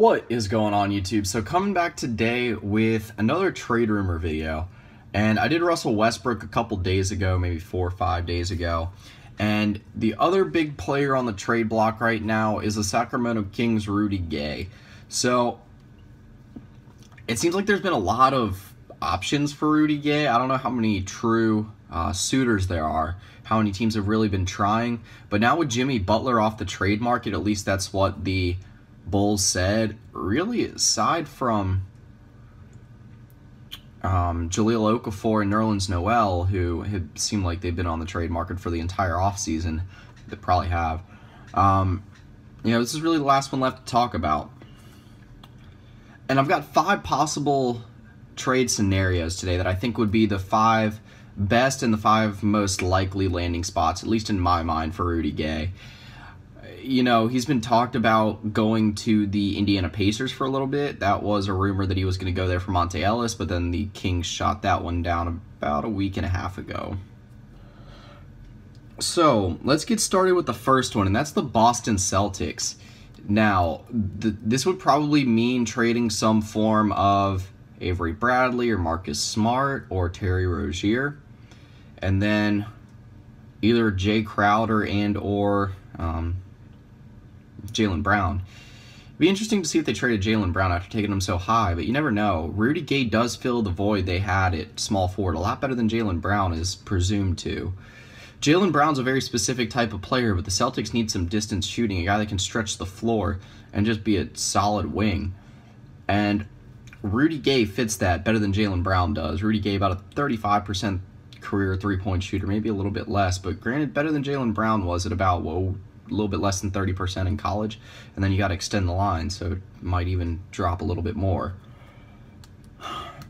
What is going on, YouTube? So coming back today with another trade rumor video, and I did Russell Westbrook a couple days ago, maybe 4 or 5 days ago, and the other big player on the trade block right now is the Sacramento Kings' Rudy Gay. So it seems like there's been a lot of options for Rudy Gay. I don't know how many true suitors there are, how many teams have really been trying, but now with Jimmy Butler off the trade market, at least that's what the Bulls said, really aside from Jahlil Okafor and Nerlens Noel, who have seemed like they've been on the trade market for the entire offseason, they probably have. This is really the last one left to talk about. And I've got 5 possible trade scenarios today that I think would be the 5 best and the 5 most likely landing spots, at least in my mind, for Rudy Gay. You know, he's been talked about going to the Indiana Pacers for a little bit. That was a rumor that he was going to go there for Monte Ellis, but then the Kings shot that one down about a week and a half ago. So, let's get started with the first one, and that's the Boston Celtics. Now, this would probably mean trading some form of Avery Bradley or Marcus Smart or Terry Rozier, and then either Jay Crowder and or Jaylen Brown. It'd be interesting to see if they traded Jaylen Brown after taking him so high, but you never know. Rudy Gay does fill the void they had at small forward a lot better than Jaylen Brown is presumed to. Jaylen Brown's a very specific type of player, but the Celtics need some distance shooting, a guy that can stretch the floor and just be a solid wing. And Rudy Gay fits that better than Jaylen Brown does. Rudy Gay about a 35% career three-point shooter, maybe a little bit less, but granted better than Jaylen Brown was at about, a little bit less than 30% in college, and then you got to extend the line, so it might even drop a little bit more.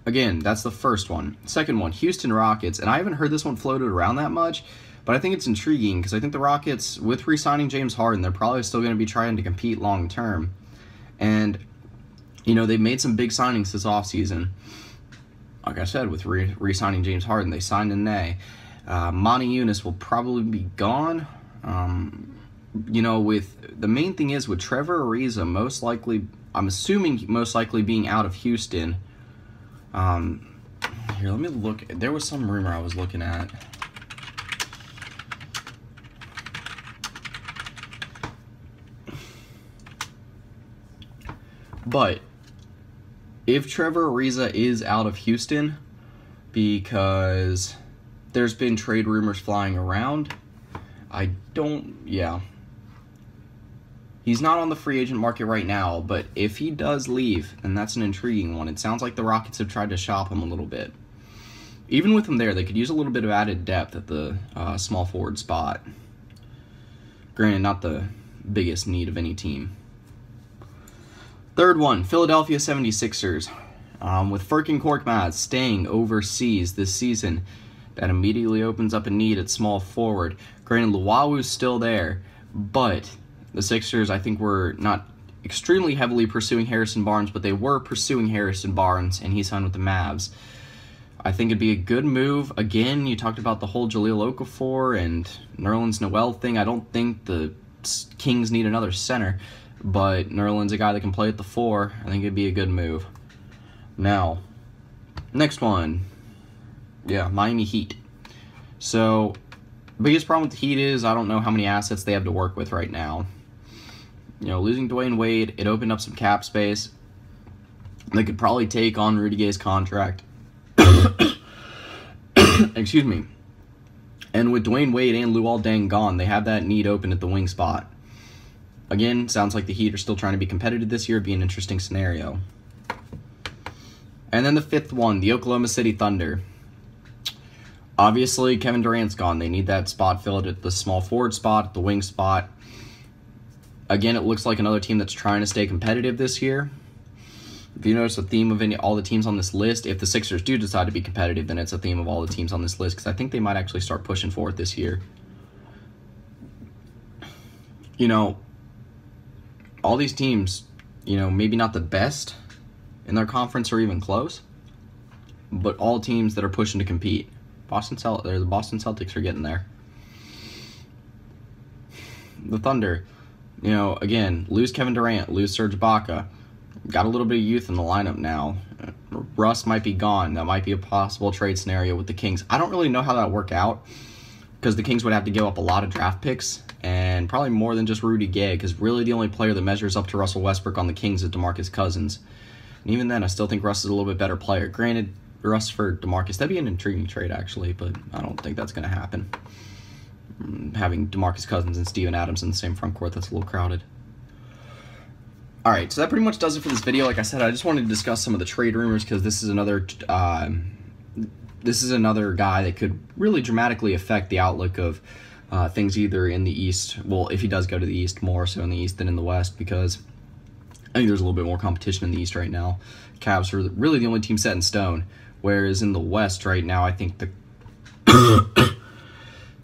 Again, that's the first one. Second one, Houston Rockets, and I haven't heard this one floated around that much, but I think it's intriguing because I think the Rockets, with re-signing James Harden, they're probably still going to be trying to compete long-term, and you know, they've made some big signings this offseason. Like I said, with re-signing James Harden, they signed Nene. Monty Eunice will probably be gone. With the main thing is with Trevor Ariza most likely, I'm assuming most likely being out of Houston. Here, let me look. There was some rumor I was looking at. But if Trevor Ariza is out of Houston, because there's been trade rumors flying around, he's not on the free agent market right now, but if he does leave, then that's an intriguing one. It sounds like the Rockets have tried to shop him a little bit. Even with him there, they could use a little bit of added depth at the small forward spot. Granted, not the biggest need of any team. Third one, Philadelphia 76ers. With Furkan Korkmaz staying overseas this season, that immediately opens up a need at small forward. Granted, Luawu's still there, but the Sixers, I think, were not extremely heavily pursuing Harrison Barnes, but they were pursuing Harrison Barnes, and he signed with the Mavs. I think it'd be a good move. Again, you talked about the whole Jahlil Okafor and Nerlens Noel thing. I don't think the Kings need another center, but Nerlens a guy that can play at the 4. I think it'd be a good move. Now, next one. Yeah, Miami Heat. So, biggest problem with the Heat is I don't know how many assets they have to work with right now. You know, losing Dwayne Wade, it opened up some cap space. They could probably take on Rudy Gay's contract. Excuse me. And with Dwayne Wade and Luol Deng gone, they have that need open at the wing spot. Again, sounds like the Heat are still trying to be competitive this year. It'd be an interesting scenario. And then the 5th one, the Oklahoma City Thunder. Obviously, Kevin Durant's gone. They need that spot filled at the small forward spot, at the wing spot. Again, it looks like another team that's trying to stay competitive this year. If you notice a theme of all the teams on this list, if the Sixers do decide to be competitive, then it's a theme of all the teams on this list, because I think they might actually start pushing for it this year. You know, all these teams, maybe not the best in their conference or even close, but all teams that are pushing to compete. The Boston Celtics are getting there. The Thunder, again, lose Kevin Durant, lose Serge Ibaka. got a little bit of youth in the lineup now. Russ might be gone. That might be a possible trade scenario with the Kings. I don't really know how that would work out, because the Kings would have to give up a lot of draft picks, and probably more than just Rudy Gay, because really the only player that measures up to Russell Westbrook on the Kings is DeMarcus Cousins. And even then, I still think Russ is a little bit better player. Granted, Russ for DeMarcus, that'd be an intriguing trade, actually, but I don't think that's going to happen. Having DeMarcus Cousins and Steven Adams in the same front court, that's a little crowded. Alright, so that pretty much does it for this video. Like I said, I just wanted to discuss some of the trade rumors, because this is another guy that could really dramatically affect the outlook of things either in the East. Well, if he does go to the East, more so in the East than in the West, because I think there's a little bit more competition in the East right now. Cavs are really the only team set in stone, whereas in the West right now, I think the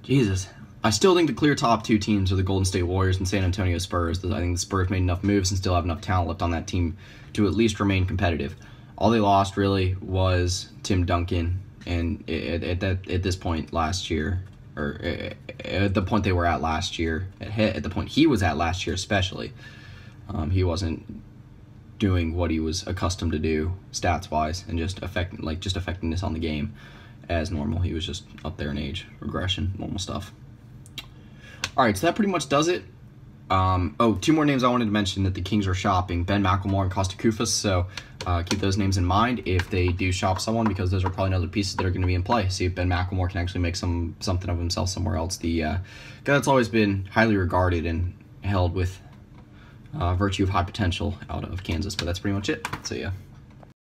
Jesus. I still think the clear top two teams are the Golden State Warriors and San Antonio Spurs. I think the Spurs made enough moves and still have enough talent left on that team to at least remain competitive. All they lost really was Tim Duncan, and at this point last year, or at the point they were at last year, at the point he was at last year especially, he wasn't doing what he was accustomed to do stats wise, and just effectiveness on the game as normal. He was just up there in age regression, normal stuff. Alright, so that pretty much does it. Oh, two more names I wanted to mention that the Kings are shopping: Ben McLemore and Kosta Koufos. So keep those names in mind if they do shop someone, because those are probably other pieces that are going to be in play. See if Ben McLemore can actually make something of himself somewhere else. The guy that's always been highly regarded and held with virtue of high potential out of Kansas. But that's pretty much it. See ya.